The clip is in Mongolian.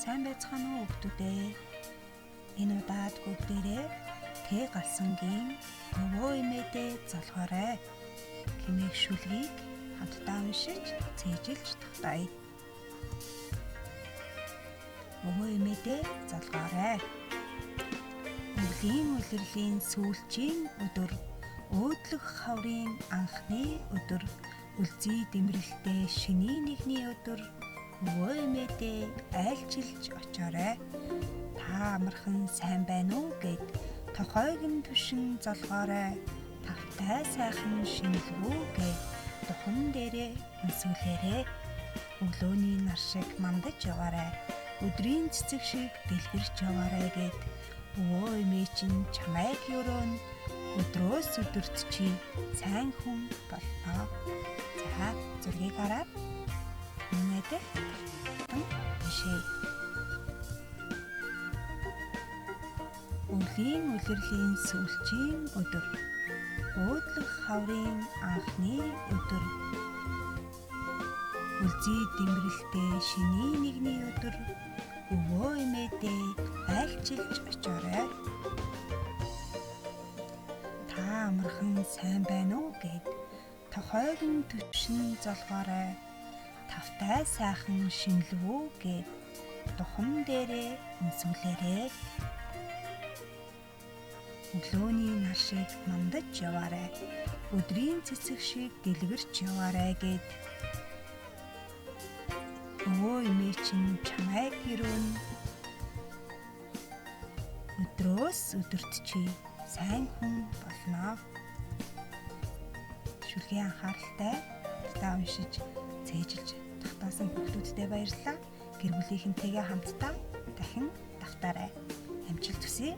сайн байцгаана уу хүүхдүүдээ. Энэ удаад бүгдээрээ Тэ Галсангийн өвөө эмээдээ залгаарай хэмээх шүлгийг хамтдаа уншиж цээжилж тогтоё. Өвөө эмээдээ залгаарай. Өвлийн улирлын сүүлчийн өдөр, өөдлөх хаврын анхны өдөр, үлзий дэмрэлтэй шөнийн нэгний өдөр өвөө эмээдээ айлчилж очоорой. Та амархан сайн байна уу гэд тохойг нь түшин залгаарай. Тавтай сайхан шинэлвүү гэд духан дээрээ өнсүүлээрэй. Өглөөний нар шиг мандаж яваарай. Өдрийн цэцэг шиг дэлгэрч яваарай гэд өвөө эмээ чинь чамайг өрөөн өдрөөс өдөрт чи сайн хүн болно. За зургийг хараад үнэтэй бишээ. Өвлийн улирлын сүүлчийн өдөр, өөдлөх хаврын анхны өдөр, үлзий дэмрэлтэй шөнийн нэгний өдөр өвөө эмээдээ айлчилж очоорой. Та амархан сайн байна уу гэд тохойг нь түшин залгаарай. Тавтай сайхан шинэлвүү гэд духан дээрээ өнсүүлээрэй. Өглөөний нар шиг мандаж яваарай. Өдрийн цэцэг шиг дэлгэрч яваарай гэд өвөө эмээ чинь чамайг өрөөн өдрөөс өдөрт чи сайн хүн болно. Шүлгийн анхааралтай та уншиж цээжилж тогтоосон хүүхдүүдтэй баярлалаа. Гэр бүлийнхэнтэйгээ хамтдаа дахин давтаарай. Амжилт хүсье.